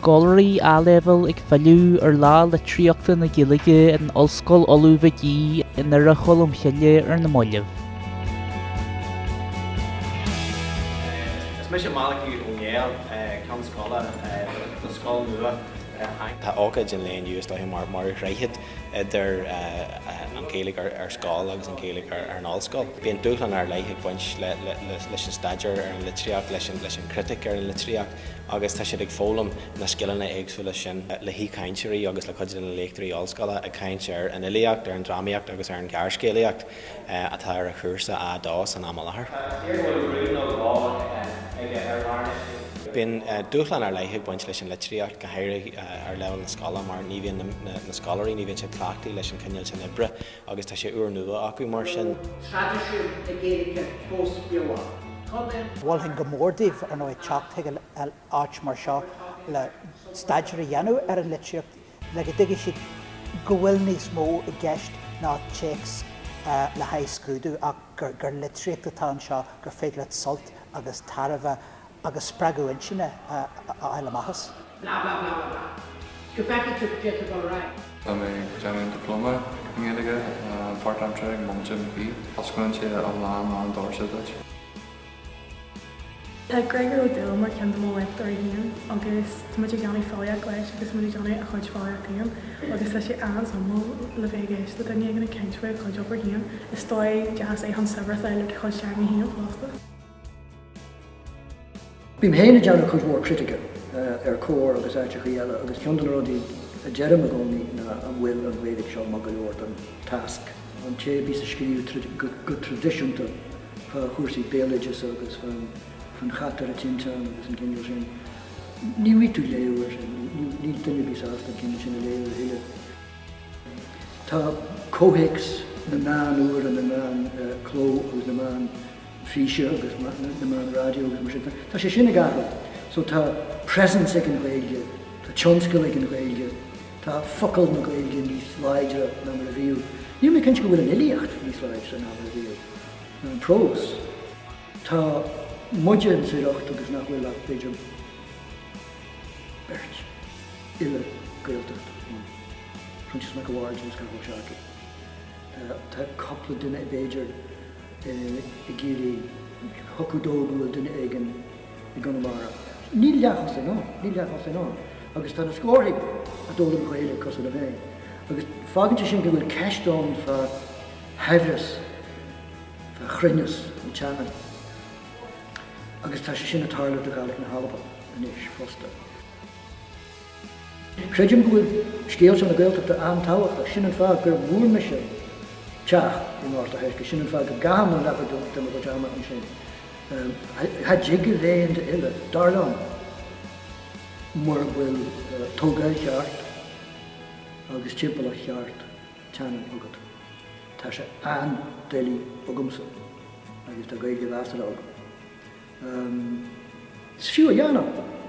scoláirí A-level ag filiú ar lá Litriochta na Gaeilge an Ollscoil Olúbhaigí inar a chulm chiille ar na Moillimh. Is mis málaí ónéal can scola na scoil nua. Tá ógad in léon ús le mar réithid idir an céalaigh ar scáil agus an céalaigh ar an Ollscoil. Bíonn dúchlann ar leithe buint leis an staidir ar an litriocht leis an critic ar an litriocht agus tá siad ag fólam na scileanna éagsúla sin le hí caintirí agus le chuidir na Litriochta Ollscoile a caint ar an iliacht ar an drámaíocht agus ar an gairscéalaíocht atá ar a chuirsa a dás an amalathar. Bíonn dúchlann ar leithe buint leis an litriocht go héireadh ar leabhar na scála mar ní bhíonn na scáileirí ní bhíonn sé clachtaí leis an cineál sin ibre agus tá sé uair nua acu mar sin. Tradiisiún a Gaeilge post-bioá. Bhfuil hin go mórdíobh ar nó teachtaigh áit mar seo le staidir a dhéanú ar an litriocht le go dtuige siad go bhfuil níos mó i gceist ná checks le haghaidh scrúdú ach gur litriocht atá seo gur féad le solt agus tarbha agus spragu sinne a eile machas. Bla bla bla bla. Go back to get it all right. I'm a genuine diploma in Gaeilge, part-time training, mum gym fee. Ollscoil sé a lán an dorsa dut. Tá Gregor O'Dill mar cean do lecht ar híon agus muidir gannaí fáileach leis agus muidir gannaí a chuid fáileach híon agus tá sé ansamú le bhéigéis do daine gana ceintfuid chuid op ar híon is dóid deas é an sabhar le chuid teag na híon fásta. Bím héna deanna chuid mór critica ar cór agus áte chuile agus ceandan rodí a jerim a gcónaí na an bhfuil an bhéidir seo má go leor an task. An té bí a scríú go tradiisiúnta chuirsaí béalages agus fan chatar a tintan agus an cinneal sin. Ní bhí tú léúir ní duine bí sásta cinne sin a léúir ile. Tá cóhéics na meán uair an na meán cló agus na meán físe agus na meán rádio agus mar sin. Tá sé sinna gahfuil. So tá presence ag an Gaeilge, tá tionscail ag an Gaeilge, tá focail na Gaeilge níos láidre ná mar a bhíú. Ní mé cinse go bhfuil an iliacht níos láidre ná mar a bhíú. Ná an prós. Tá muide an saoireacht agus nach bhfuil ach beidir beirt ile Gaeltacht. Frontis me go bhhaird is go seacha. Tá coppla duine beidir i gcéalaí thocudógúil duine éigen i Gunamara. Ní leachas é ná, agus tá na scóraigh a dóla an Gaeilge cos a bhéin. Agus fágannte sin go bhfuil ceistán fa heimhras, fa chruinneas an teanna. Agus tá sé sin a tarla do gailg na halba inis fosta. Creidim go bhfuil scéal na Gaeltachta antáhacht sin an fág gur bhúr me sin teach in áirta heisce sin an fág go gaman le go go teama an sin. Tá jigge léon de ile darlan mar bhfuil tógáil cheart agus timpla cheart teanna agad. Tá sé an déilí agamsa agus tá Gaeilge bhheastal agam. It's few a dhéanamh.